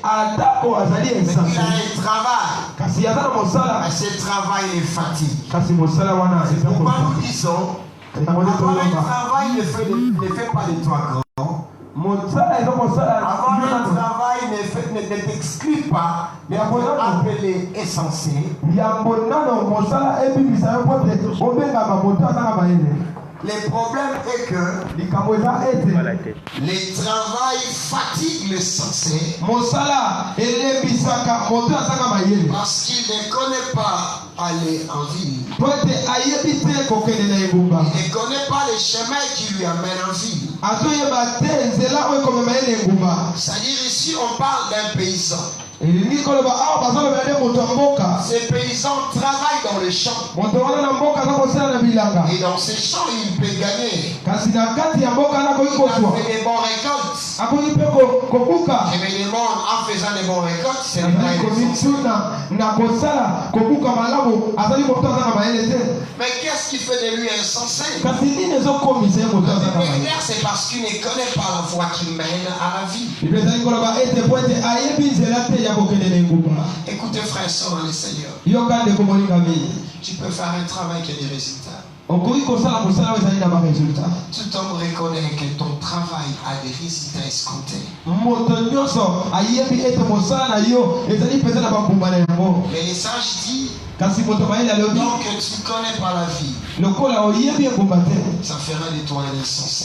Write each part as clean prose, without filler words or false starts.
Mais il a un travail. Mais ce travail est fatigue. C'est pourquoi nous disons, avoir un travail ne fait pas de toi grand. Avoir un travail ne t'exclut pas d'être appelé essentiel. Le problème est que le travail fatigue le sensé parce qu'il ne connaît pas aller en ville. Il ne connaît pas les chemins qui lui amènent en ville. C'est-à-dire ici on parle d'un paysan. Ces paysans travaillent dans les champs. Et dans ces champs, il peut gagner. Il a fait des bons récoltes. Et mais le monde, en faisant des bons récoltes, c'est la mais qu'est-ce qui fait de lui insensé? C'est parce qu'il ne connaît pas la voie qui mène à la vie. Écoutez frères et sœurs dans le Seigneur, tu peux faire un travail qui a des résultats. Tout homme reconnaît que ton travail a des résultats escomptés. Mais les sages disent, donc tu ne connais pas la vie, ça fera de toi un insensé.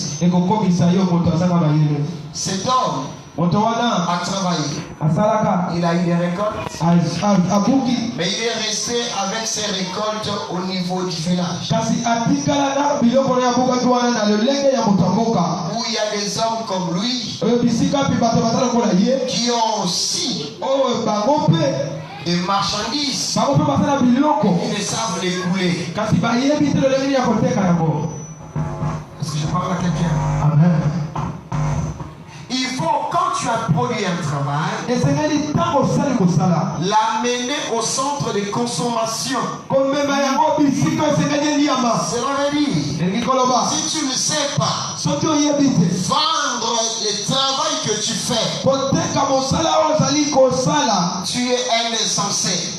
Cet homme a travaillé. Il a eu des récoltes. Mais il est resté avec ses récoltes au niveau du village. Où il y a des hommes comme lui qui ont aussi des marchandises. Ils ne savent les couler. Est-ce que je parle à quelqu'un? Amen. Il faut, quand tu as produit un travail, l'amener au centre de consommation. Cela veut dire, si tu ne sais pas vendre le travail que tu fais, tu es un insensé.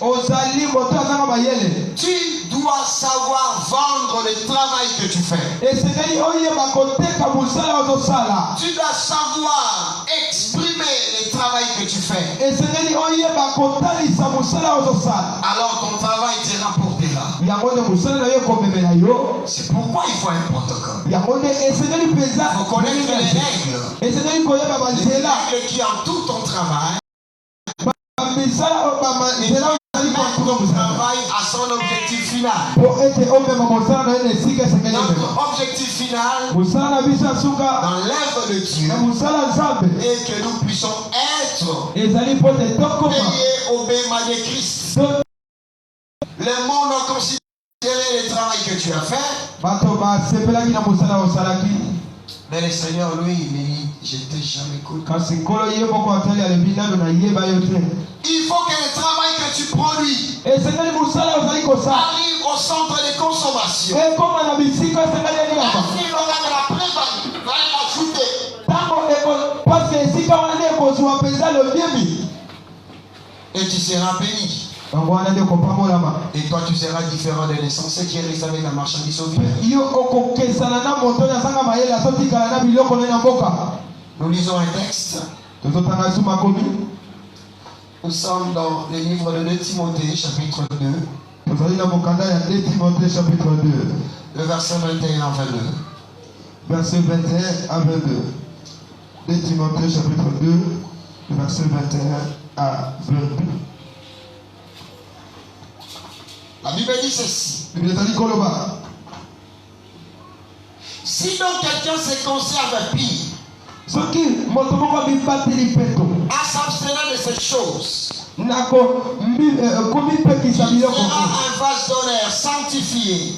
Tu dois savoir vendre le travail que tu fais. Tu dois savoir exprimer le travail que tu fais. Alors ton travail te rapportera. C'est pourquoi il faut un protocole. Il faut connaître les règles. Les règles qui entourent ton travail. Ton travail à son objectif final. Notre objectif final dans l'œuvre de Dieu est que nous puissions être payés au paiement de Christ. Le monde a considéré le travail que tu as fait. Mais le Seigneur, lui, il me dit, je ne t'ai jamais connu. Il faut que le travail que tu produis arrive au centre de consommation. Ainsi, il aura de la prévalence, va l'ajouter. Et tu seras béni. Et toi tu seras différent de l'insensé qui est avec la marchandise au village. Nous lisons un texte. Nous sommes dans le livre de 2 Timothée, chapitre 2. Le verset 21 à 22. Verset 21 à 22. 2 Timothée, chapitre 2, le verset 21 à 22. La Bible dit ceci. Si donc quelqu'un se conserve pire, à s'abstenir de cette chose, il sera un vase d'honneur sanctifié,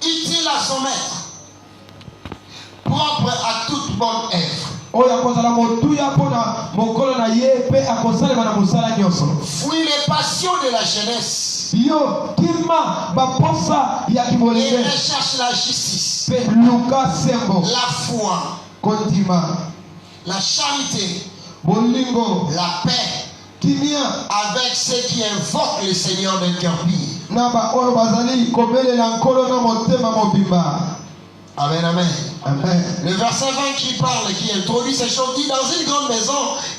utile à son maître, propre à toute bonne œuvre. Fuis les passions de la jeunesse, yo kima baposa ya Il kibolenge recherche la justice, pe luka sembo la foi, kontima la charité, bolingo la paix kimia avec ceux qui invoquent le Seigneur d'un cœur pur. na ba oyo bazali kobelela nkolo na motema mobimba. Amen, amen. Amen. Le verset 20 qui parle, qui introduit ces choses, dit: dans une grande maison,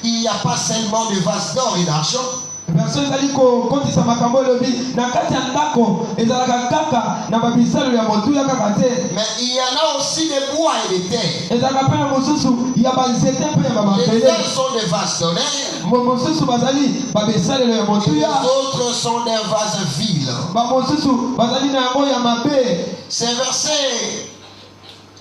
il n'y a pas seulement de vases d'or et d'argent. Verset ezali kokotisa makambo elobi na kati ya ndako ezalaka kaka na babisalo ya motuya kaka te. Mais il y en a aussi des bois et des terres. Ezalaka mpe na mosusu ya banzete mpe ya Les bamabele. terres sont des vases d'honneur. Mosusu bazali babisalelo ya Et les motuya. autres sont des vases vils. Bamosusu bazali na yango ya mabe. Ces versets,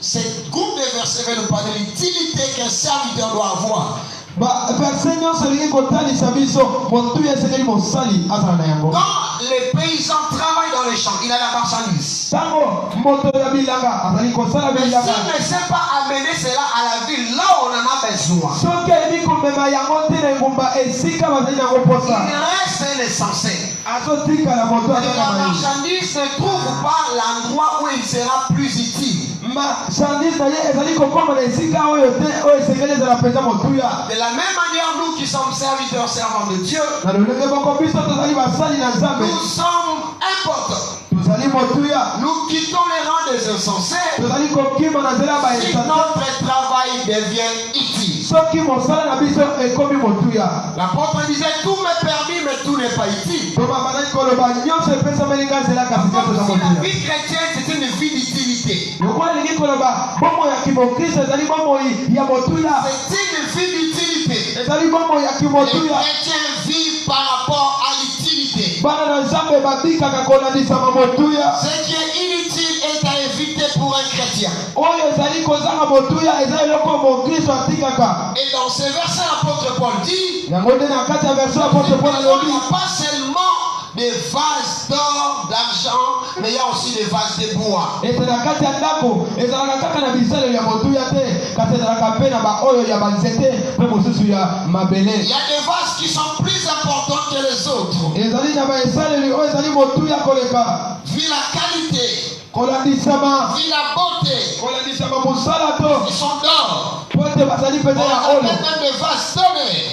ce groupe de versets va nous parler de l'utilité qu'un serviteur doit avoir. Verset nyonso elingi kotalisa biso motuya esengeli mosali azala na yango. Quand les paysans travaillent dans les champs, il a la marchandise. Tango moto ya bilanga azali kosala Mais s'il bilanga. ne sait pas amener cela à la ville, là où on en a besoin, Soki ayebi komema yango te na engumba esika bazali nango posa. il reste un insensé. Azotikala moto La azala na mayini. marchandise ne trouve pas l'endroit où il sera plus utile. Marchandise na ye ezali kokoma na esika oyo te oyo esengeli ezala mpenza motuya. De la même manière, nous qui sommes serviteurs, servants de Dieu, Na lolenge moko biso tozali basali na Nzambe. nous sommes importants. Tozali motuya. Nous quittons les rangs des insensés Tozali kokima na nzela si baesate. notre travail devient utile. Soki mosala na biso ekomi motuya. L'apôtre disait: tout m'est permis, mais tout n'est pas utile. Toma bazali koloba nyonso epesameli nga nzela kasi nyonso eza Comme si la motuya. vie chrétienne c'est une vie d'utilité. lokola elingi koloba bomoi ya kimokristo ezali bomoi ya motuya. C'est une vie d'utilité. Ezali bomoi ya Les kimotuya. chrétiens vivent par rapport à l'utilité. Bana na Nzambe babikaka kolandisama motuya. Ce qui est inutile est à éviter pour un chrétien. Oyo ezali kozanga motuya eza eloko mokristo atikaka. Et dans ce verset, l'apôtre Paul dit: yango nde na kati ya verso apôtre Paul il alobi n'y a pas seulement des vases d'or, d'argent, mais il y a aussi des vases de bois. ete na kati ya ndako ezalaka kaka na bisalelo ya motuya te kasi ezalaka mpe na baoyo ya banzete mpe mosusu ya mabele. Il y a des vases qui sont plus importants que les autres. ezali na baesaleli oyo ezali motuya koleka Vu la qualité, kolandisama vu la beauté, kolandisama mosala to ils sont d'or. po ete bazali mpenza On ya appelle olo même des vases d'honneur.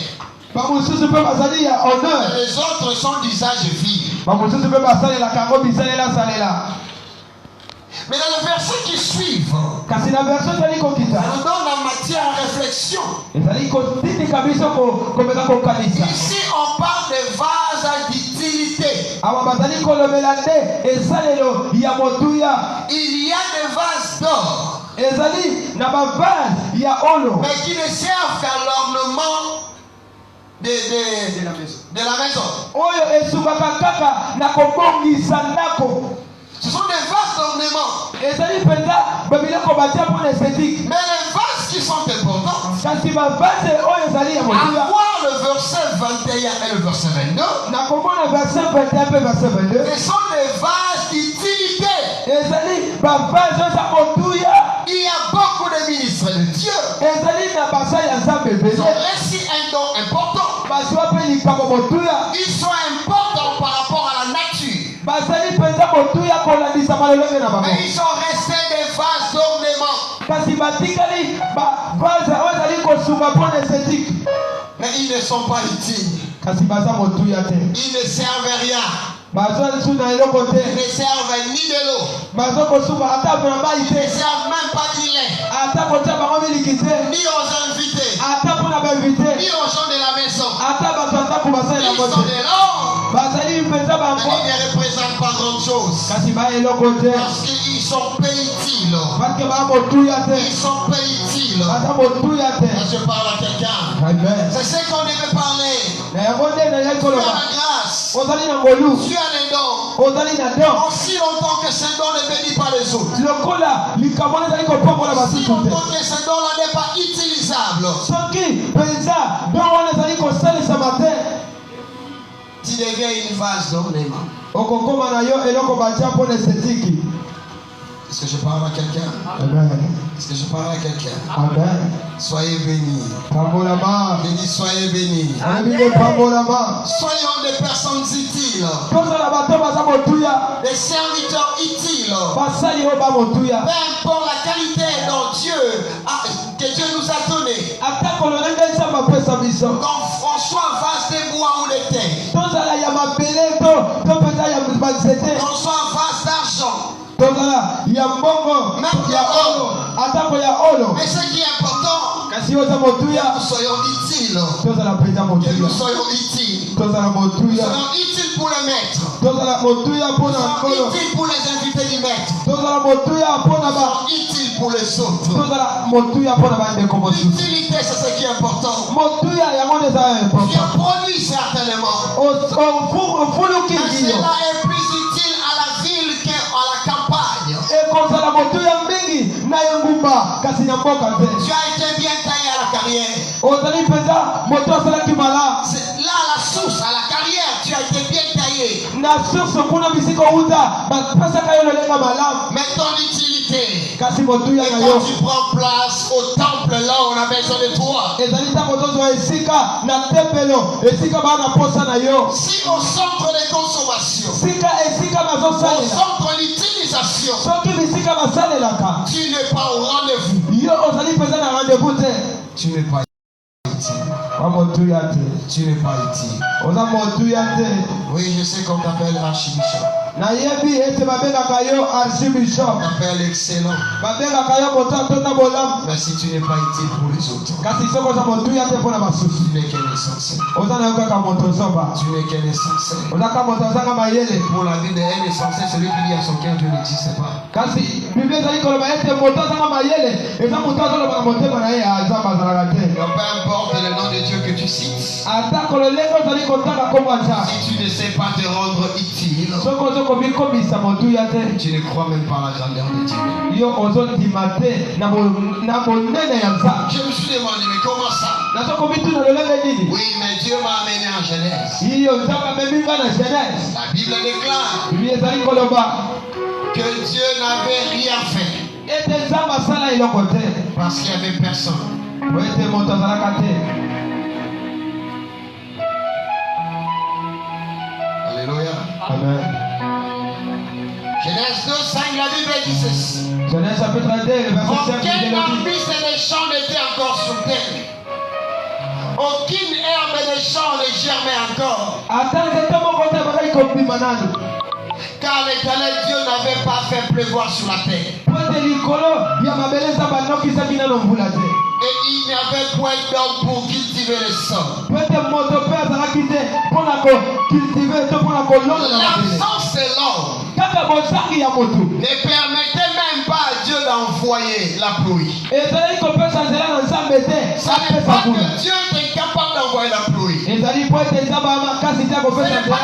bamosusu mpe bazali ya honneur Mais les autres sont d'usage vil. bamosusu mpe basalelaka yango bisalela salela. Mais dans les versets qui suivent, kasi na verso ezali kokita ça nous donne la matière à réflexion. ezali kotitika biso komeka kokanisa. Ici, on parle de vases d'utilité. awa bazali kolobela nde esalelo ya motuya. Il y a des vases d'or, ezali na bavase ya olo mais qui ne servent qu'à l'ornement de la maison. oyo esungaka kaka na kobongisa ndako. Ce sont des vases d'ornement. ezali mpenza babiloko batia mpona esthétique. Mais les vases qui sont importants, kasi bavase oyo ezali ya à motuya. voir le verset 21 et le verset 22, na komona verset 21 mpe verset 22 ce sont des vases d'utilité. ezali bavase oyo eza motuya. Il y a beaucoup de ministres de Dieu. ezali na basali ya Nzambe Ils ebele. ont reçu un don important. bazwa mpe likambo motuya. Ils sont importants par rapport à la nature. bazali mpenza motuya kolandisa malolenge na bango. Mais ils sont restés des vases d'ornement. kasi batikali bavase oyo ezali kosunga mpona esthétique. Mais ils ne sont pas utiles. kasi baza motuya te. Ils ne servent à rien. bazwa lisu na eloko Ils te. ne servent ni de l'eau. bazwa kosunga ata na mai Ils ne te. servent même pas du lait. ata kotia bango miliki te. Ni aux invités. ata mpona bainvite. Ni aux gens de la maison. ata bato ya ndako basali Ils yango sont te. de l'or. bazali mpenza Mais bango. ils ne représentent pas grand chose. kasi baya eloko te. Parce qu'ils sont pas utiles. bake baa motuya te. Ils sont pas utiles. baza motuya te. Là, je parle à quelqu'un. amen. C'est ce qu'on devait parler. na yango nde nayei Tu as koloba. la grâce. ozali na ngolu. Tu as les dons. ozali na don. Aussi longtemps que ce don ne bénit pas les autres. lokola likambo wana ezali kopombola Si basusu te. longtemps que ce don-là n'est pas utilisable, soki mpenza don wana ezali kosalisama te. tu deviens une vase d'ornement. okokoma na yo eloko batia mpona estetiki. Est-ce que je parle à quelqu'un? Amen. Est-ce que je parle à quelqu'un? Amen. Soyez bénis. Pambolama. J'ai dit soyez bénis. Pambolama. Soyons des personnes utiles. Des serviteurs utiles. Peu importe la qualité dont que Dieu nous a donné. Qu'on soit vase de bois ou de terre. Qu'on soit vase d'argent. Mais ce qui est important, que nous soyons utiles. Que nous soyons utiles. Nous soyons utiles pour le maître. Nous soyons utiles pour les invités du maître. Nous soyons utiles pour les autres. L'utilité, c'est ce qui est important. Dieu produit certainement. Mais cela est plus utile à la ville qu'à la campagne. Tu as été bien taillé à la carrière. C'est là la source, à la carrière, tu as été bien taillé. Mais ton utilité, et quand tu prends place au temple, là on a besoin de toi. Si au centre de consommation, au centre d'utilisation, tu n'es pas au rendez-vous, tu n'es pas utile. Tu n'es pas utile. Oui, je sais qu'on t'appelle archibishop. On t'appelle excellent. Mais si tu n'es pas utile pour les autres, tu n'es qu'un essentiel. Tu n'es qu'un essentiel. Pour la vie d'un essentiel, celui qui dit à son cœur, Dieu n'existe pas. Donc, peu importe le nom de Dieu que tu cites, si tu ne sais pas te rendre utile, tu ne crois même pas à la grandeur de Dieu. Je me suis demandé, mais comment ça? Oui, mais Dieu m'a amené en Genèse. La Bible déclare que Dieu n'avait rien fait parce qu'il n'y avait personne. Alléluia. Amen. Genèse 2, 5, la Bible dit ceci. Genèse chapitre 2, verset 5. Aucun arbuste des champs n'était encore sur terre. Aucune herbe des champs ne germait encore. Car l'Éternel Dieu n'avait pas fait pleuvoir sur la terre. Et il n'y avait point d'homme pour cultiver le sol. L'absence de l'homme ne permettait même pas à Dieu d'envoyer la pluie. Ça n'est pas que Dieu est incapable d'envoyer la pluie. Ce n'est pas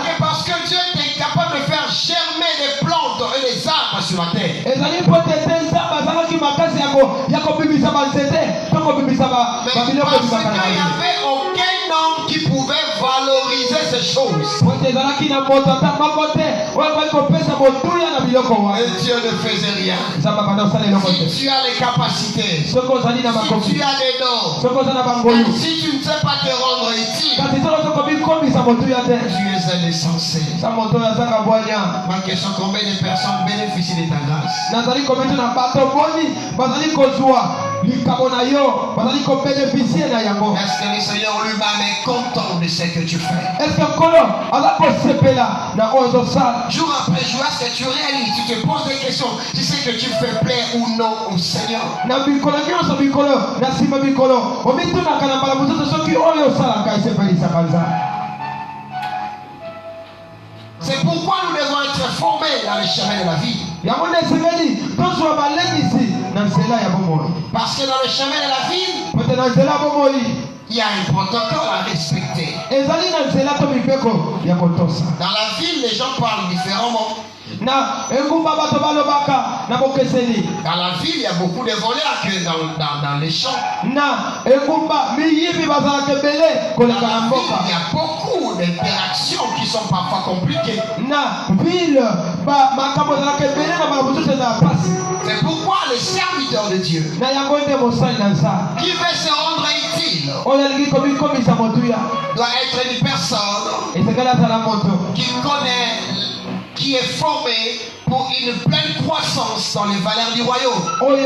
que parce que Dieu est incapable de faire germer des plantes et des arbres sur la terre. Mais parce qu'il n'y avait aucun homme qui pouvait valoriser ces choses. Et Dieu ne faisait rien. Si tu as les capacités, si tu as des dons, si tu ne sais pas te rendre utile, tu es un essentiel. Ma question, combien de personnes bénéficient de ta grâce? Est-ce que le Seigneur lui-même est content de ce que tu fais? Jour après jour, est-ce que tu réalises, tu te poses des questions, tu sais que tu fais plaire ou non au Seigneur? C'est pourquoi nous devons être formés dans le chemin de la vie. Parce que dans le chemin de la vie, il y a un protocole à respecter. Dans la ville, les gens parlent différemment. Dans la ville, il y a beaucoup de voleurs que dans les champs. Dans la ville, il y a beaucoup d'interactions qui sont parfois compliquées. C'est pourquoi le serviteur de Dieu qui veut se rendre utile doit être une personne qui connaît, qui est formée pour une pleine croissance dans les valeurs du royaume. Parce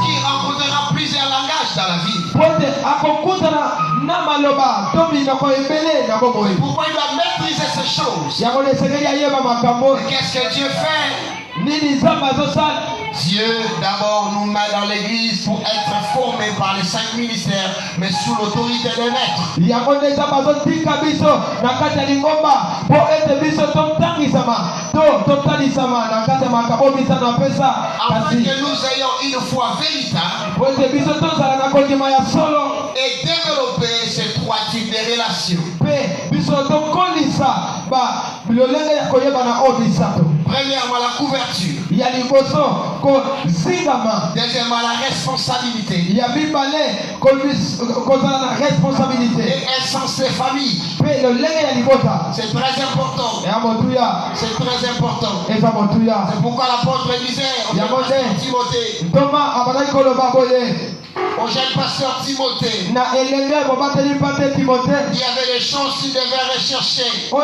qu'il rencontrera plusieurs langages dans la vie. Pourquoi il doit maîtriser ces choses? Qu'est-ce que Dieu fait? Dieu d'abord nous met dans l'église pour être formé par les 5 ministères, mais sous l'autorité des maîtres. Afin que nous ayons une foi véritable et développer ces 3 types de relations. Premièrement, la couverture. Deuxièmement, la responsabilité. Et un sens de famille. C'est très important. C'est très important. C'est pourquoi l'apôtre disait au jeune pasteur Timothée, il y avait des choses qu'il devait rechercher. Ça,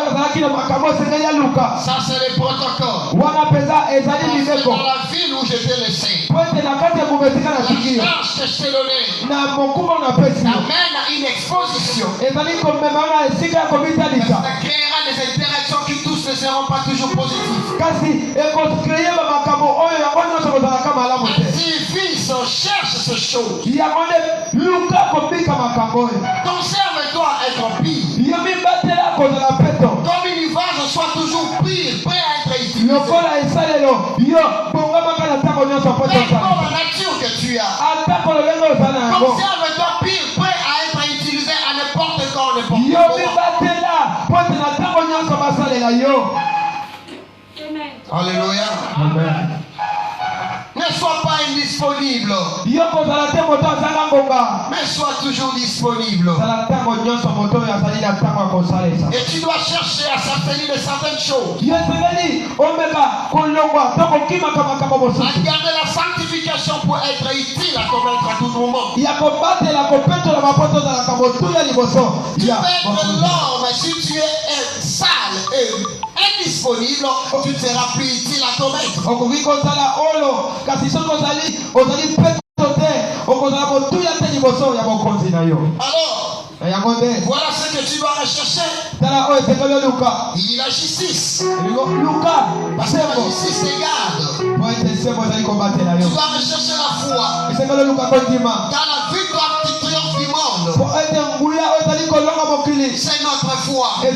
c'est le protocole. Dans la ville où j'étais laissé, la charge que je t'ai donnée t'amène à une exposition. Ça créera des interactions qui tous ne seront pas toujours positives. Ainsi, fils, cherche ces choses. Conserve-toi à être pire. Comme une vase soit toujours pire, prêt à être utilisé. Peu la nature que tu as. Conserve-toi pire, prêt à être utilisé à n'importe quand, n'importe comment. Alléluia. Amen. Ne sois pas indisponible, mais sois toujours disponible. Et tu dois chercher à s'abstenir de certaines choses. À garder la sanctification pour être utile à commettre à tout moment. Tu peux être l'homme, mais si tu es sale et indisponible, tu ne seras plus utile à commettre. Alors, voilà ce que tu dois rechercher. Il dit la justice. Parce que la justice est garde. Tu dois rechercher la foi. Dans la victoire qui triomphe du monde, c'est notre foi. Si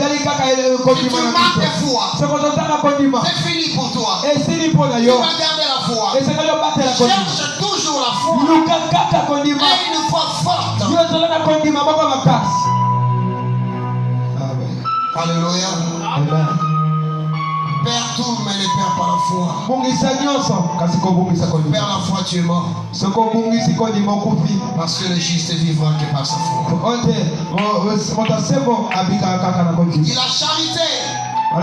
tu manques de foi, c'est fini pour toi. Tu vas garder la foi. Cherche toujours la foi. Et une foi forte. Alléluia. Amen. Père tout, mais ne perds pas la foi. Père la foi, tu es mort. Parce que le juste vivra que par sa foi. Il dit la charité. Par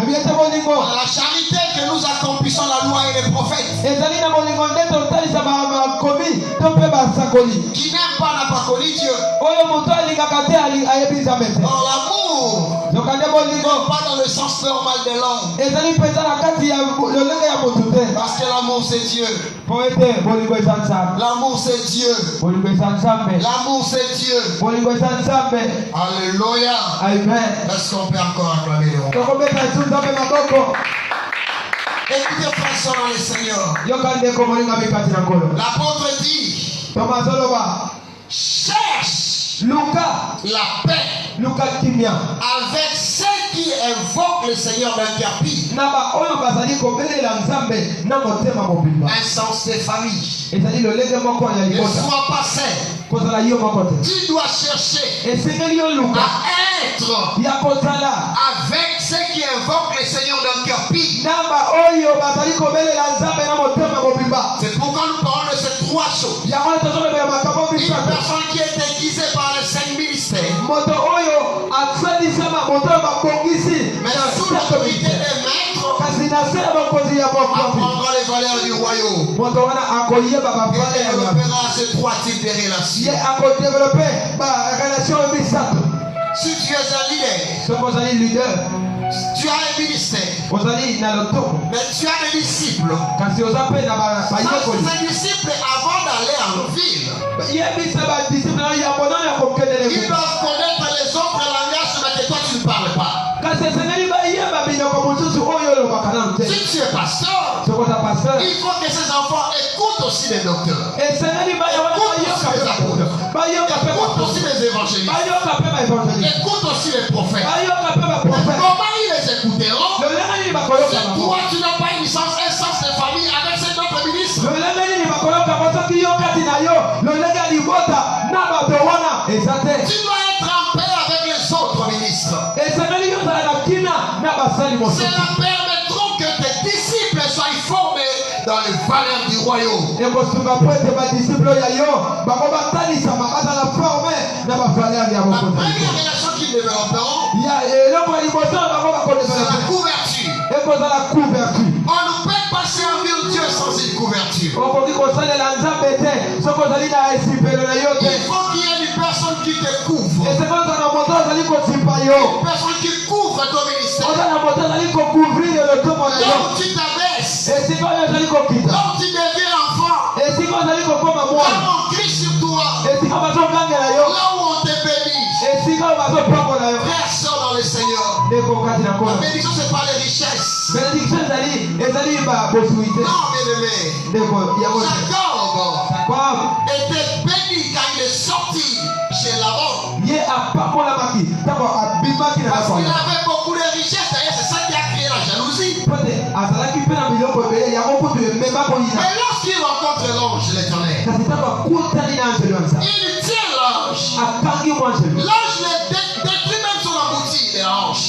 la charité que nous accomplissons la loi et les prophètes. Qui n'aime pas n'a pas connu Dieu. Or l'amour n'est pas dans le sens normal de l'homme. Parce que l'amour c'est Dieu. L'amour c'est Dieu. L'amour c'est Dieu. Alléluia. Amen. Est-ce qu'on peut encore acclamer le roi? Écoutez frères dans le Seigneur. L'apôtre dit, cherche la paix avec ceux qui invoquent le Seigneur d'un cœur pur. Un sens de famille. Ne sois pas seul. Tu dois chercher à être avec ceux qui invoquent le Seigneur d'un cœur pur. C'est pourquoi nous parlons de ces 3 choses. royaume. Il développera ces trois types de relations. Si tu es un leader, tu as un ministère, mais tu as des disciples. Ces disciples, avant d'aller en ville, ils doivent connaître les autres langages, mais que toi tu ne parles pas. Si tu es pasteur, il faut que ces enfants écoutent aussi les docteurs, écoutent aussi les évangélistes, écoutent aussi les prophètes. Comment ils les écouteront si toi tu n'as pas une sens de famille avec cet autre ministre? Tu dois être en paix avec les autres ministres. Cela permettra que tes disciples soient formés dans les valeurs du royaume. La première relation qu'ils développeront, c'est la couverture. On ne peut pas servir Dieu sans une couverture. Il faut qu'il y ait une personne qui te couvre. Une personne qui couvre ton ministère. Là où tu t'abaisses, là où tu deviens enfant, là où on crie sur toi, là où on te bénit. Frère, sœur dans le Seigneur, la bénédiction c'est pas les richesses. Non, bien-aimé, Jacob était béni quand il est sorti chez Laban. Parce qu'il avait beaucoup de richesses. D'ailleurs, c'est ça qui a créé la jalousie. Mais lorsqu'il rencontre l'ange, l'Éternel, il tient l'ange. L'ange le détruit même son embouti de l'ange.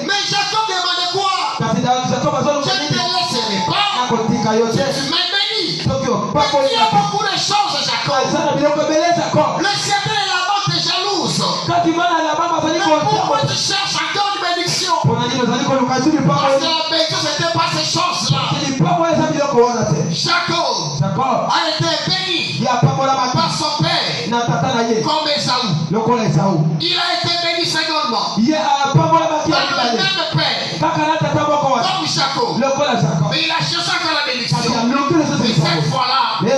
Mais Jacob demandait quoi? Je ne te laisserai pas. Tu m'as béni. Mais tu as beaucoup de choses, Jacob. Le secret de la mort te jalouse. Mais pourquoi tu cherches encore une bénédiction? Parce que la bénédiction, ce n'était pas ces choses-là. Jacob a été béni par son père comme Esaü. Il a été béni secondairement par le même père comme Jacob. Mais il a cherché encore la bénédiction. Et cette fois-là, il a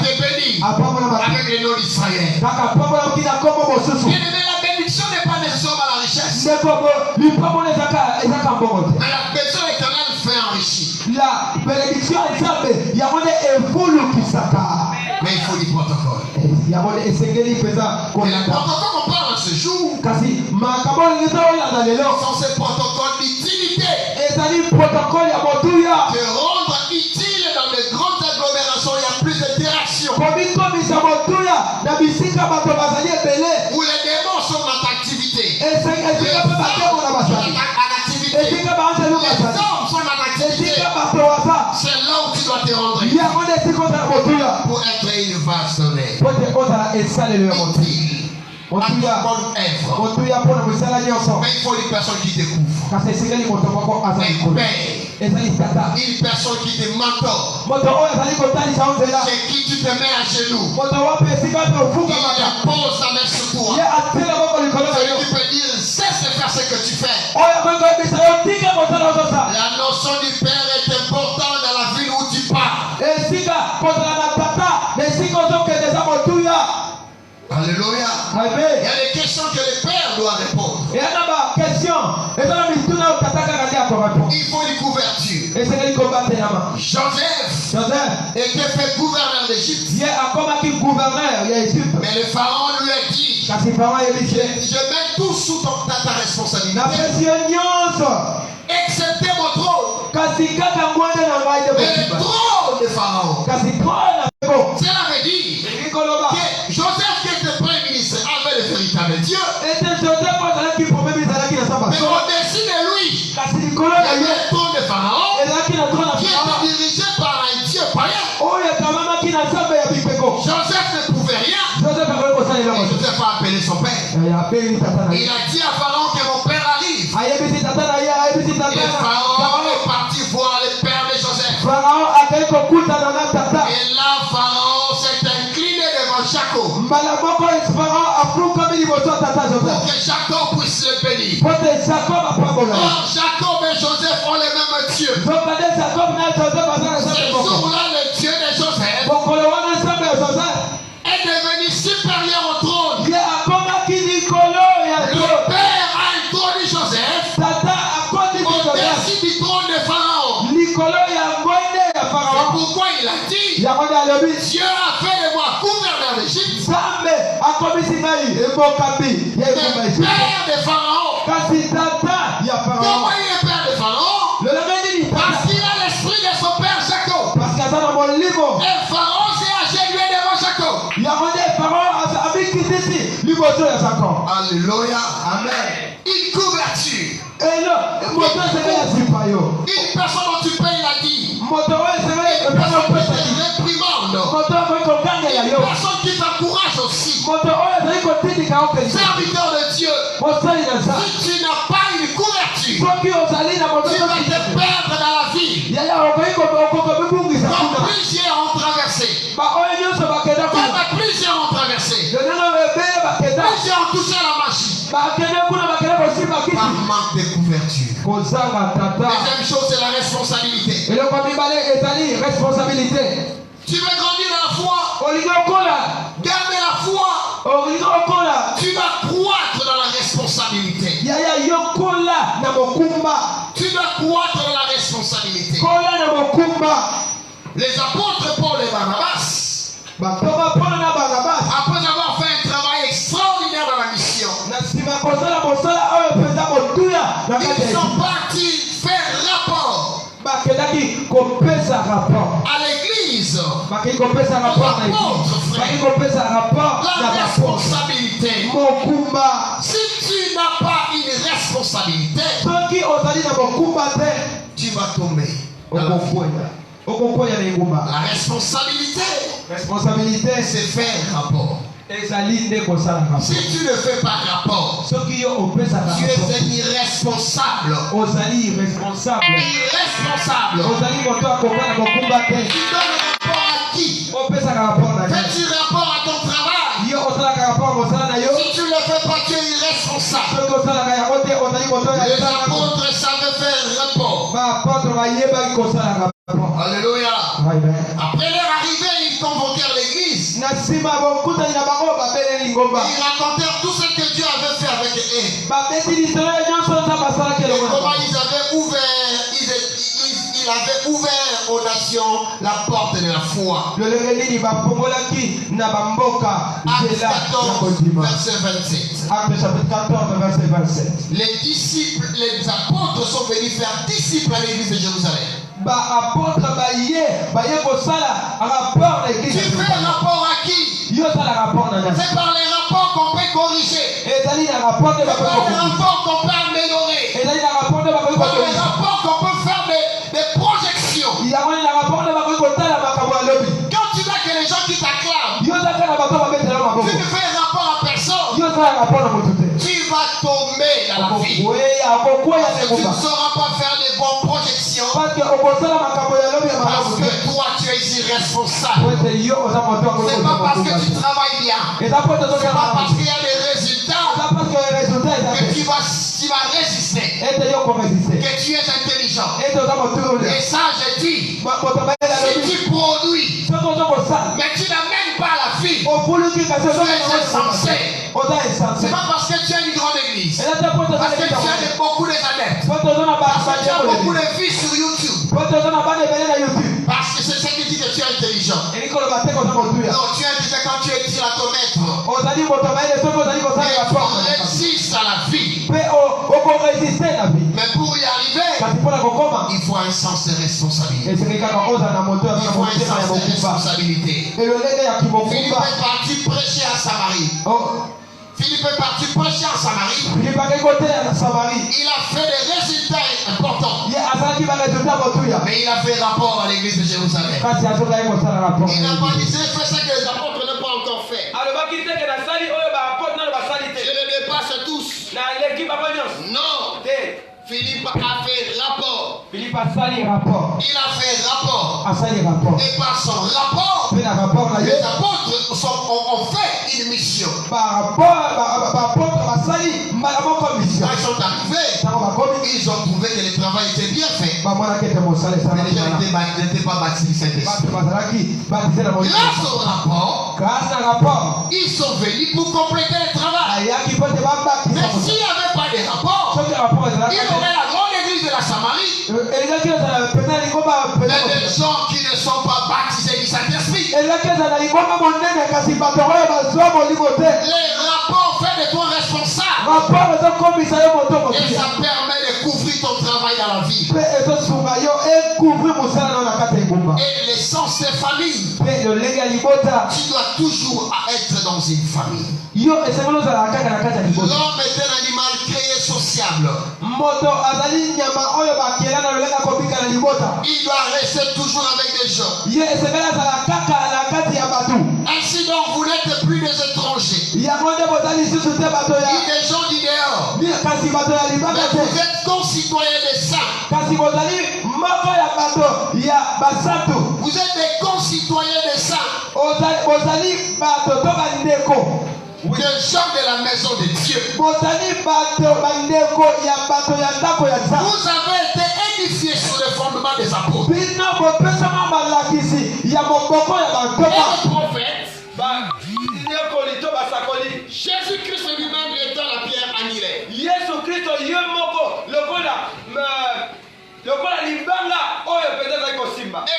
été béni avec les noms d'Israël. Bien aimé, la bénédiction n'est pas nécessairement la richesse. Mais la bénédiction éternelle fait enrichir. Mais il faut du protocole. Et le protocole qu'on parle en ce jour, sont ces protocoles d'utilité. De rendre utile dans les grandes agglomérations, il y a plus d'interaction. Où les démons sont en activité. Les hommes sont en activité. C'est là où tu dois te rendre pour être une vaste honnête. Mais il faut une personne qui te couvre. Une personne qui te mentor. C'est qui tu te mets à genoux. Il pose sa main sur toi. Celui qui peut dire cesse de faire ce que tu fais. La notion du Père est importante dans la ville où tu pars. Alléluia. Il y a des questions que le Père doit répondre. Il faut une couverture. Joseph était fait gouverneur d'Égypte. Mais le pharaon lui a dit, je mets tout sous ta responsabilité, excepté mon trône. Mais le trône de pharaon. Cela veut dire que Joseph, qui était premier ministre, avait le véritable Dieu. Mais au-dessus de lui, il y avait le trône de pharaon qui était dirigé par un Dieu païen. Joseph ne pouvait rien. Et Joseph a appelé son père. Il a dit à Pharaon que mon père arrive. Et Pharaon est parti Jacob puisse le bénir. Or, Jacob et Joseph ont le même Dieu. Ce jour-là, le Dieu de Joseph est devenu supérieur au trône. Le Père a introduit Joseph au-dessus du trône de Pharaon. C'est pourquoi il a dit, Dieu a fait de moi gouverneur d'Égypte, père de Pharaon. Comment il est père de Pharaon? Parce qu'il a l'esprit de son père Jacob. Et Pharaon s'est agenouillé devant Jacob. Alléluia. Amen. Une couverture. Une personne dont tu payes la dîme. Une personne qui te réprimande. Une personne qui t'encourage aussi. Serviteur de Dieu. Si tu n'as pas une couverture, tu vas te perdre dans la vie. Comme plusieurs ont traversé. Comme plusieurs ont traversé. Plusieurs ont touché la machine. Par manque de couverture. Deuxième chose, c'est la responsabilité. Tu veux grandir dans la foi. Garder la foi. Tu vas croître dans la responsabilité. Tu dois croître dans la responsabilité. Les apôtres Paul et Barnabas, après avoir fait un travail extraordinaire dans la mission, ils sont partis faire rapport à l'église. La responsabilité. Si tu n'as pas une responsabilité, tu vas tomber. La responsabilité, c'est faire rapport. Si tu ne fais pas rapport, tu es un irresponsable. Irresponsable. Tu donnes rapport à qui? Fais-tu rapport à ton travail? Si tu ne le fais pas, tu es irresponsable. Les apôtres savaient faire rapport. Alléluia. Après leur arrivée, ils convoquèrent l'église. Ils racontèrent tout ce que Dieu avait fait avec eux. Et comment ils avaient ouvert, il avait ouvert aux nations la porte de la foi. Acte 14, verset 27. Les disciples, les apôtres sont venus faire disciples à l'église de Jérusalem. Tu fais un rapport à qui? C'est par les rapports qu'on peut corriger. C'est par les rapports qu'on peut améliorer. C'est par les rapports qu'on peut faire des projections. Quand tu vois que les gens qui t'acclament, tu ne fais un rapport à personne, tu vas tomber dans la vie. Parce que tu ne sauras pas faire des bonnes projections. Parce que toi tu es irresponsable. C'est pas parce que tu travailles bien. C'est pas parce qu'il y a des résultats que tu vas résister. Que tu es intelligent. Et ça je dis, si tu produis mais tu n'amènes pas la vie, tu es insensé. C'est pas parce que tu as une grande église, parce que tu as beaucoup d'adeptes, parce que tu as beaucoup de vues sur YouTube, parce que c'est ce qui dit que tu es intelligent. Non, tu es intelligent quand tu écris à ton maître. Tu résistes à la vie. Mais pour y arriver, il faut un sens de responsabilité. Il faut un sens de responsabilité. Philippe est parti prêcher à Samarie. Philippe est parti prêcher en Samarie. Il a fait des résultats importants. Mais il a fait rapport à l'église de Jérusalem. Il n'a pas dit c'est fait ce que les apôtres n'ont pas encore fait. Je les dépasse tous. Non. Philippe a fait rapport. Philippe a sali rapport. Il a fait rapport. A sali rapport. Et par son rapport, les apôtres ont fait une mission. Par rapport à sali, mission. Quand ils sont arrivés, ils ont trouvé que le travail était bien fait. Mais les gens n'étaient pas baptisés du Saint-Esprit. Grâce au rapport, ils sont venus pour compléter le travail. Mais s'il n'y avait pas de rapport, il y aurait la grande église de la Samarie. Mais des gens qui ne sont pas baptisés du Saint-Esprit. Les rapports font de toi responsable. Et ça permet de couvrir ton travail dans la vie. Et l'essence des familles. Tu dois toujours être dans une famille. L'homme est un animal créé sociable. Il doit rester toujours avec des gens. Ainsi donc vous n'êtes plus des étrangers. Il y a des gens du dehors. Mais vous êtes concitoyens des saints. Vous êtes des concitoyens des saints. Des gens de la maison de Dieu. Vous avez été édifiés sur le fondement des apôtres. Et le prophète, Jésus-Christ lui-même étant la pierre annulée.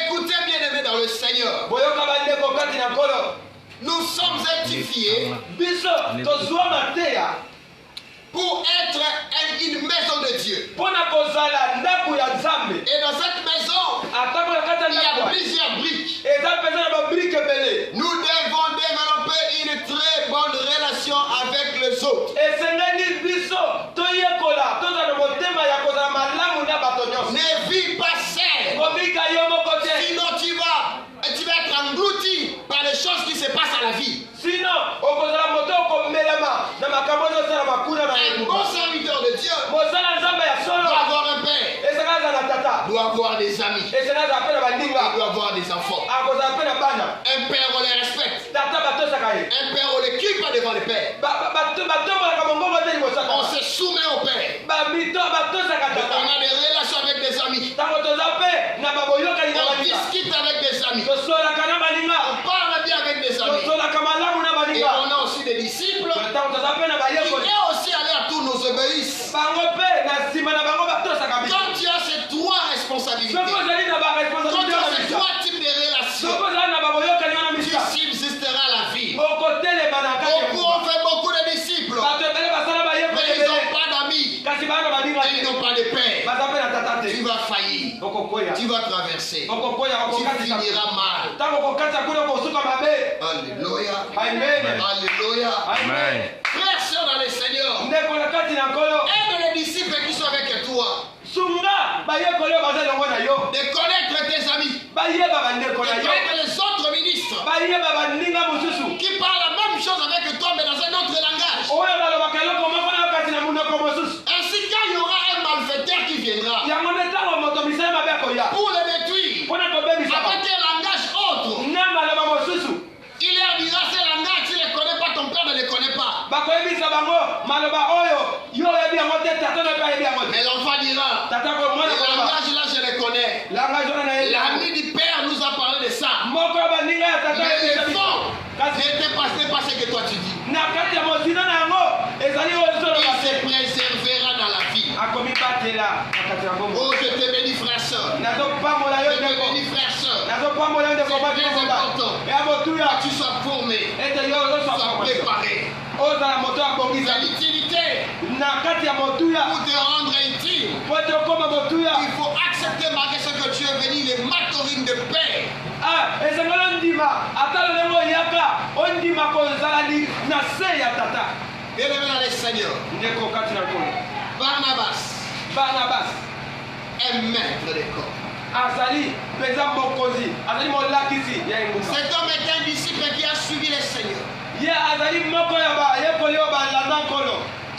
Écoutez bien aimés dans le Seigneur. Nous sommes édifiés pour être une maison de Dieu. Et dans cette maison, il y a plusieurs briques. Nous devons développer une très bonne relation avec les autres. Ne vis pas seul. Sinon tu vas être englouti par les choses qui se passent à la vie. Un bon serviteur de Dieu doit avoir un père, doit avoir des amis, doit avoir des enfants. Un père, on les respecte. Un père, on les quitte devant le père. On se soumet au père. On a des relations avec des amis. On discute avec des amis. On parle bien avec des amis. Et on a aussi des disciples qui aussi aller à tous nous obéissent. Quand tu as ces trois responsabilités, quand tu as ces trois types de relations, tu subsisteras la vie. Beaucoup ont fait beaucoup de disciples, mais ils n'ont pas d'amis, et ils n'ont pas de père. Tu vas faillir, tu vas traverser, tu finiras mal. Alléluia. Alléluia. Amen. Frères, sœurs dans le Seigneur, aide les disciples qui sont avec toi. De connaître tes amis. De connaître les autres ministres qui parlent la même chose avec toi mais dans un autre langage. Ainsi quand il y aura un malfaiteur qui viendra pour le détruire avec un langage autre, il leur dira ce langage, tu ne le connais pas, ton père ne le connaît pas. Mais l'enfant dira, le langage là je le connais. L'ami du père nous a parlé de ça. Mais le fond n'était pas ce que toi tu dis. Il se préservera dans la vie. Oh, je te bénis frère soeur. Je te bénis frère soeur. C'est très important que tu sois formé, sois préparé. C'est l'utilité pour te rendre intime. Il faut accepter malgré ce que tu es venu, les matorines de paix. Bien aimé dans le Seigneur, Barnabas est maître de corps. Cet homme est un disciple qui a suivi le Seigneur.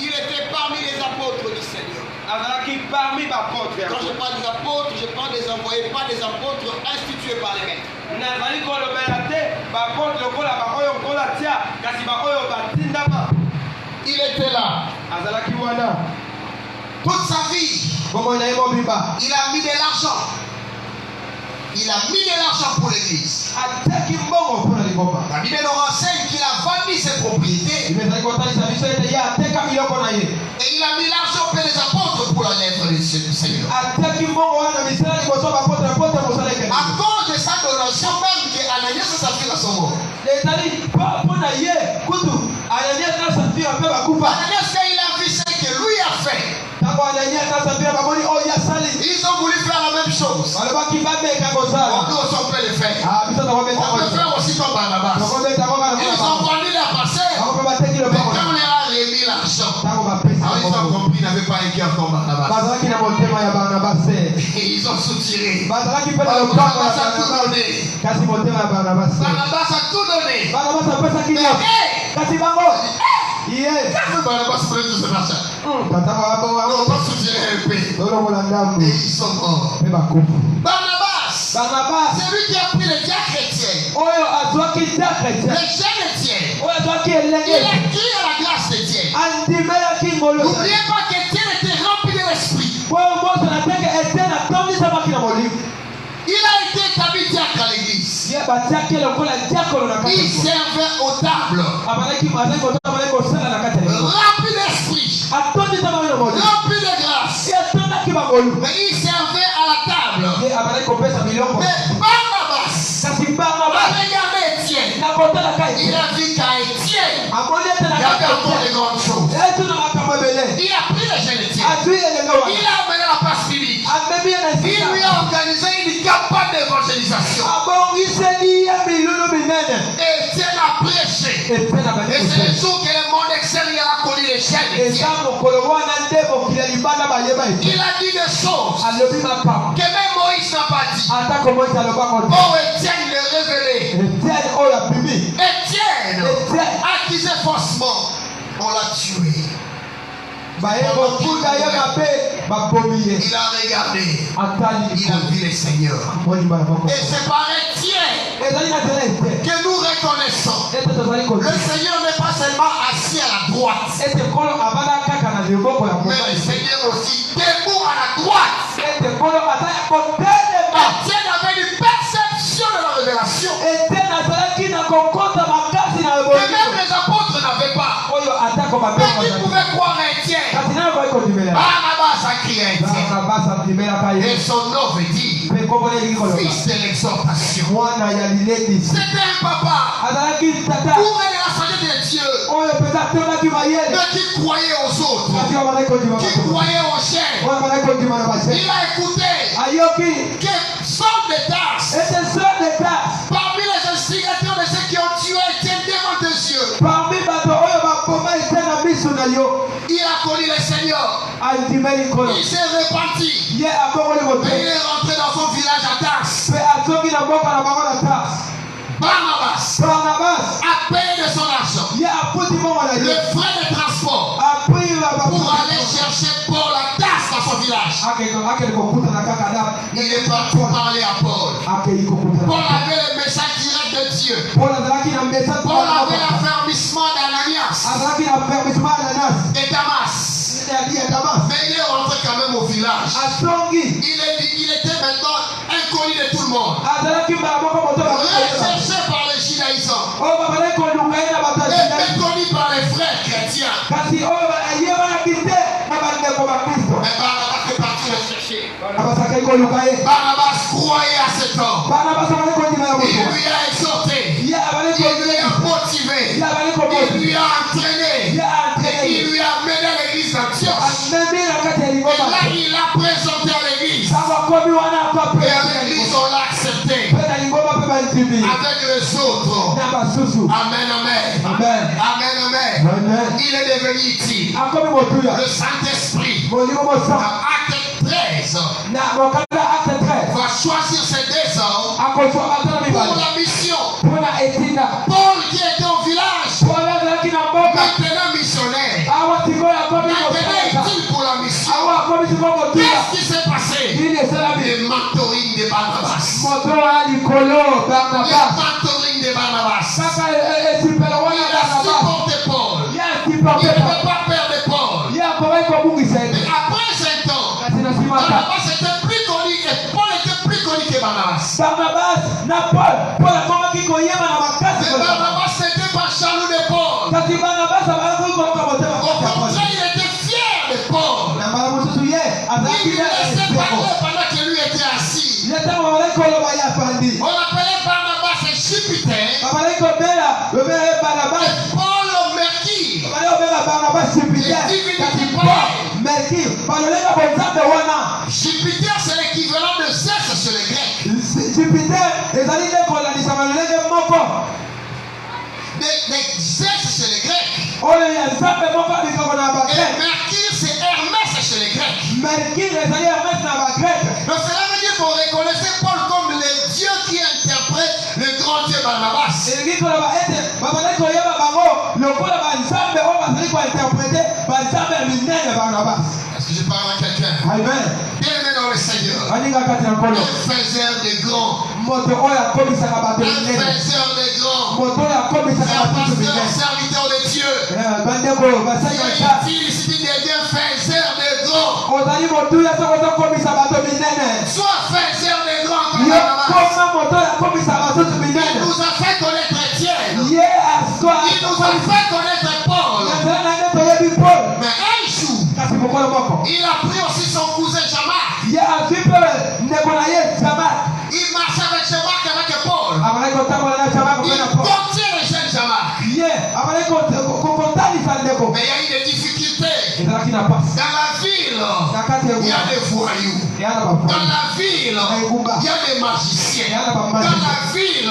Il était parmi les apôtres du Seigneur. Quand je parle des apôtres, je parle des envoyés, pas des apôtres institués par les maîtres. Il était là. Toute sa vie, il a mis de l'argent. Il a mis de l'argent pour l'église. La Bible nous renseigne qu'il a vendu ses propriétés. Et il a mis l'argent auprès des apôtres pour la lettre du Seigneur. À cause de sa donation même que Ananias et Saphira sont morts. Ananias, quand il a vu ce que lui a fait, ils ont voulu faire la même chose. On peut le faire. On peut faire aussi comme Barnabas. Ils ont vendu la parcelle. Mais quand on leur a remis l'argent, ils ont compris qu'ils n'avaient pas un cœur comme Barnabas. Et ils ont soutiré. Barnabas a tout donné. Barnabas a tout donné. Barnabas prenait tout cet argent. On va soutirer un peu. Et ils sont morts. Barnabas, c'est lui qui a pris les diacres chrétiens. Les jeunes chrétiens. Il a crié à la grâce de Dieu. N'oubliez pas qu'Étienne était rempli de l'esprit. Il a été établi diacre à l'église. Il servait aux tables. Rempli d'esprit. Rempli de grâce. Mais il servait à la table. Mais Barnabas a regardé Étienne. Il a vu qu'à Étienne, il y avait encore de grandes choses. Il a pris le jeune Étienne. Il a amené la place publique. Il lui a organisé une campagne d'évangélisation. Étienne a prêché. Et c'est le jour que le monde extérieur a connu les chaînes d'Étienne. Il a dit des choses que même Moïse n'a pas dit. Oh, Étienne le révélé. Étienne, accusé faussement, on l'a tué. Il a regardé, il a vu le Seigneur. Et c'est par Étienne que nous reconnaissons. Le Seigneur n'est pas seulement assis à la droite, mais le Seigneur aussi debout à la droite. Étienne avait une perception de la révélation que même les apôtres n'avaient pas. Mais qui pouvait croire Étienne? Barnabas a crié Étienne. Et son nom veut dire fils de l'exhortation. C'était un papa bourré de la sagesse de Dieu, mais qui croyait aux autres, qui croyait aux chaînes. Il a écouté que son détache parmi les instigateurs de ceux qui ont tué Étienne devant tes yeux. Il a connu le Seigneur. Il s'est reparti. Et il est rentré dans son village à Tars. Barnabas a payé de son argent le frais de transport pour aller chercher Paul à Tars dans son village. Il est parti parler à Paul. Paul avait le message direct de Dieu. Paul avait l'affermissement d'Ananias et Damas. Mais il est rentré quand même au village. Il était maintenant inconnu de tout le monde. Recherché par les judaïsants. Et méconnu par les frères chrétiens. Mais Barnabas est parti le chercher. Barnabas croyait à cet homme. Il lui a exhorté. Il lui a motivé. Il lui a entraîné. Et il lui a mené à l'église d'Antioche. Et là, il l'a présenté à l'église. Et à l'église, on l'a accepté. Avec les autres. Amen, amen. Amen, amen. Il est devenu utile. Le Saint-Esprit, acte 13, va choisir ces deux hommes pour la mission. Paul qui était au village, maintenant missionnaire, maintenant utile pour la la mission. Qu'est-ce qui s'est passé? Le mentoring de Barnabas. Le mentoring de Barnabas. Il a supporté Paul. Il ne peut pas perdre Paul. Mais après 5 ans, Barnabas était plus connu et Paul était plus connu que Barnabas. Mais Barnabas n'était pas jaloux de Paul. Au contraire, il était fier de Paul. Il ne laissait pas pendant que lui était assis. On appelait Barnabas Jupiter. Et Paul Mercure. Jupiter, c'est l'équivalent de Zeus chez les Grecs. Zeus chez les Grecs. Et Mercure, c'est Hermès chez les Grecs. Donc cela veut dire qu'on reconnaissait Paul comme le Dieu qui interprète le grand Dieu Barnabas. Est-ce que je parle à quelqu'un? Bien-aimé dans le Seigneur. Un faiseur de grands. Un faiseur de grands. Un pasteur, serviteur de Dieu. Il y a une félicité de Dieu, faiseur de grands. Sois faiseur de grands comme Barnabas. Il nous a fait connaître Étienne. Il nous a fait connaître Paul. Mais un jour, il a pris aussi son cousin Jean-Marc. Il marchait avec Jean-Marc avec Paul. Il contient le jeune Jean-Marc. Mais il y a eu des difficultés. Dans la ville, il y a des voyous. Dans la ville, il y a des magiciens. Dans la ville, il y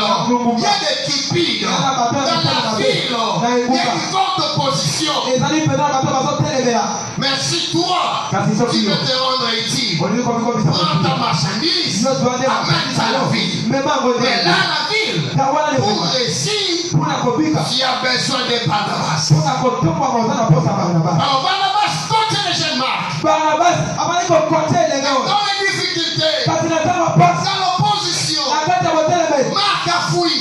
a des cupides. Dans la ville, il y a une forte opposition. Mais si toi, tu veux te rendre utile, prends ta marchandise, amène ça à la ville. Mais là, la ville, pour réussir, tu as besoin de Barnabas. Alors Barnabas contient les jeunes Marc. Dans les difficultés, dans l'opposition, Marc a fui.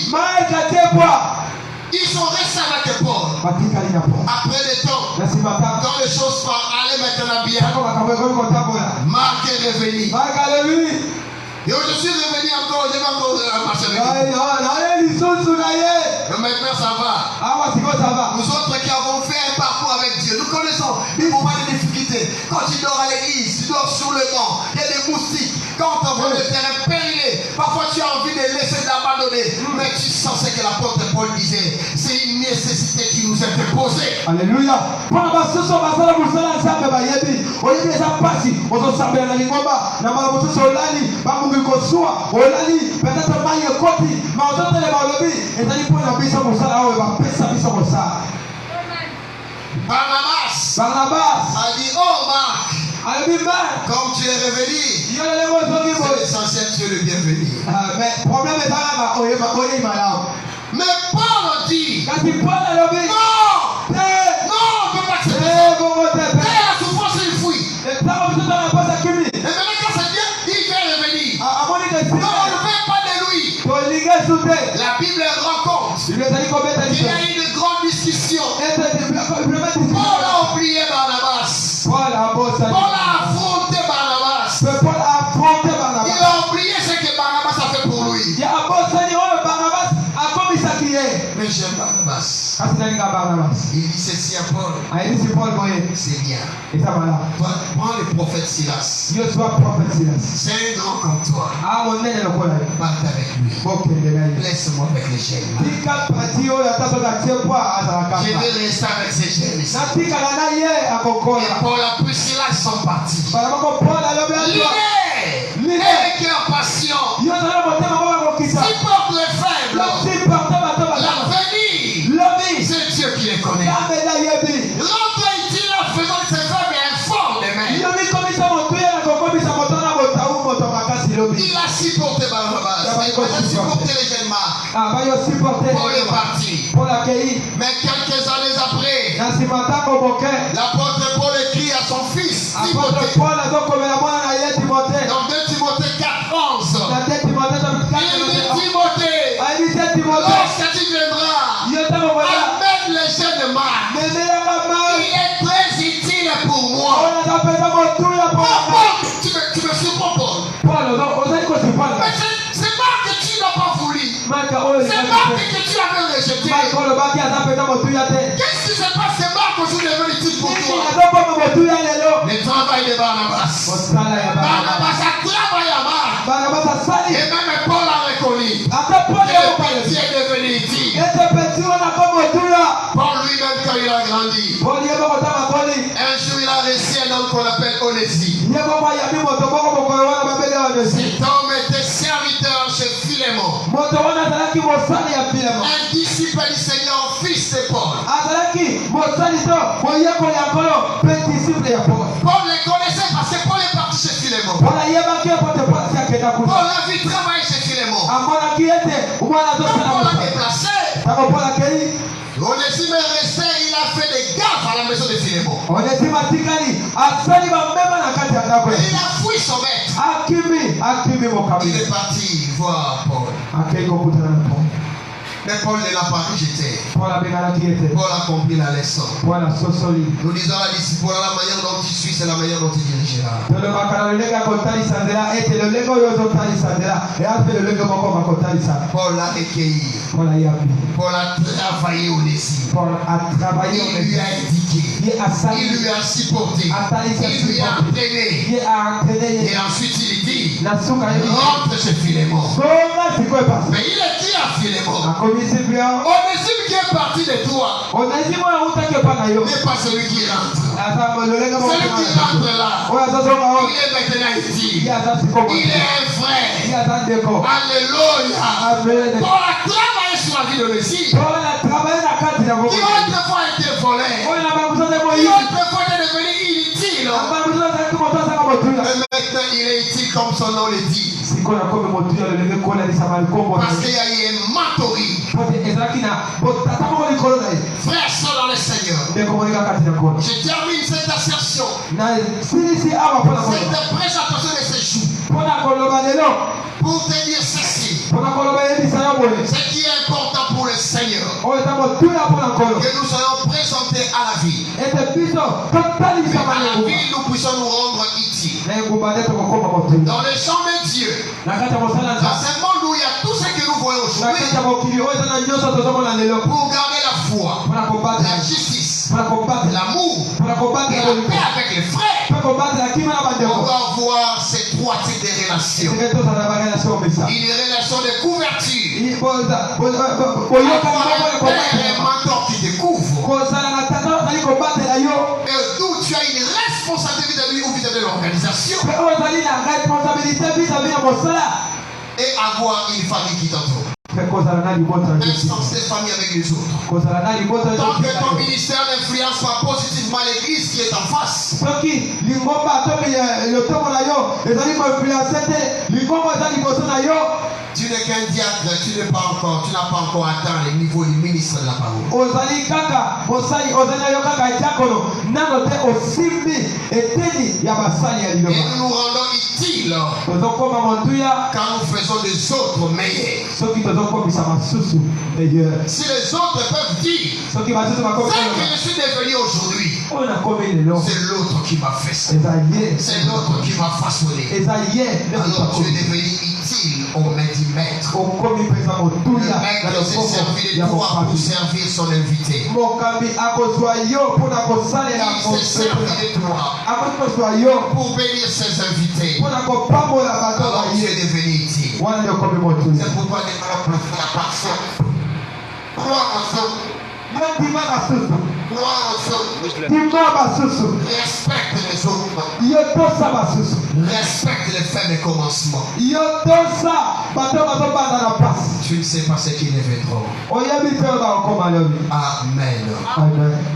Ils sont restés avec Paul. Après le temps, quand les choses allaient maintenant bien, Marc est revenu. Et je suis revenu encore, je vais encore marcher avec lui. Maintenant ça va. Nous autres qui avons fait un parcours avec Dieu, nous connaissons les moments de difficulté. Quand tu dors à l'église, tu dors sur le banc, il y a des moustiques. Quand on voit le terrain périlé, parfois tu as envie de laisser d'abandonner. Mais tu sens ce que l'apôtre Paul disait. C'est une nécessité qui nous est imposée. Alléluia. Barnabas a dit, oh Marc, comme tu es revenu, c'est l'essentiel, tu es le bienvenu. Mais Paul dit, non, on ne peut pas accepter ça. La souffrance, il fuit. Et maintenant, quand c'est bien, il vient revenir. Non, on ne veut pas de lui. La Bible raconte qu'il y a eu une grande discussion. Paul a oublié Barnabas. Paul a affronté Barnabas. Il a oublié ce que Barnabas a fait pour lui. Mais j'aime Barnabas. Il dit ceci à Paul. C'est bien. Prends le prophète Silas. C'est un grand comme toi. Parte avec lui. Laisse-moi avec les jeunes. Je vais rester avec ces jeunes. Et Paul a pris Silas, sont partis. Les cœurs patients. Supporte les faibles. L'avenir, c'est Dieu qui les connaît. Rentre ici en faisant de ses faibles et informe les mains. Il a supporté Barnabas. Il a supporté les jeunes Marc. Pour le parti. Mais quelques années après, l'apôtre Paul écrit à son fils, Timothy. tu me surprends, Paul. Mais c'est pas que tu n'as pas voulu. C'est pas que tu avais rejeté. Qu'est-ce qui se passe? C'est pas que je devais le titre pour toi. Le travail de Barnabas. Barnabas a travaillé à Marc. Et même Paul a reconnu. Le petit est devenu utile. Paul lui-même, quand il a grandi, un jour il a reçu un homme qu'on appelle Onésime. Cet homme était serviteur chez Philémon, un disciple du Seigneur, fils de Paul. Paul le connaissait parce que Paul est parti chez Philémon. Paul a vu travailler chez Philémon. Paul l'a déplacé. Onésime est resté, il a fait des gaffes à la maison de Philémon. Et il a fui son maître. Il est parti voir Paul. Mais Paul ne l'a pas rejeté. Paul a compris la leçon. Nous disons à disciple, voilà la manière dont tu suis, c'est la manière dont tu dirigeras. Paul a recueilli. Paul a travaillé Onésime. Il lui a indiqué. Il lui a supporté. Il lui a entraîné. Et ensuite il dit, rentre chez Philémon. Mais il est qui à Philémon? Onésime qui est parti de toi n'est pas celui qui rentre. Celui qui rentre là, il est maintenant ici. Il est un frère. Alléluia. Paul a travaillé sur la vie d'Onésime, qui autrefois était volé, qui autrefois était devenu inutile. Mais maintenant il est utile comme son nom le dit. Parce qu'il y a eu un mentoring. Frères sont dans le Seigneur. Je termine cette assertion, cette présentation de ce jour, pour te dire ceci. Ce qui est important pour le Seigneur, que nous soyons présentés à la vie. Mais à la vie, nous puissions nous rendre utiles. Dans le champ de Dieu, dans ce monde où il y a tout ce que nous voyons aujourd'hui, pour garder la foi, la justice, l'amour et la paix avec les frères, on doit avoir ces trois types de relations. Une relation de couverture, avoir un mentor qui te couvre, et d'où tu as une responsabilité vis-à-vis ou vis-à-vis de l'organisation, et avoir une famille qui t'entoure. Même sans cette famille avec les autres. Tant que ton ministère n'influence pas positivement l'église qui est en face, tu n'es qu'un diacre, tu n'as pas encore atteint le niveau du ministre de la parole. Et nous nous rendons utiles quand nous faisons des autres meilleurs. Si les autres peuvent dire ce que je suis devenu aujourd'hui, c'est l'autre qui m'a fait ça. C'est l'autre qui m'a façonné. Alors tu es devenu utile au maître. Le maître s'est servi de toi pour servir son invité. Il s'est servi de toi pour bénir ses invités. Alors tu es devenu utile. C'est pourquoi les frères peuvent faire passion. Croire respecte les autres. Respecte les fins de commencement. Tu ne sais pas ce qui deviendront. Amen.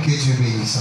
Que Dieu bénisse.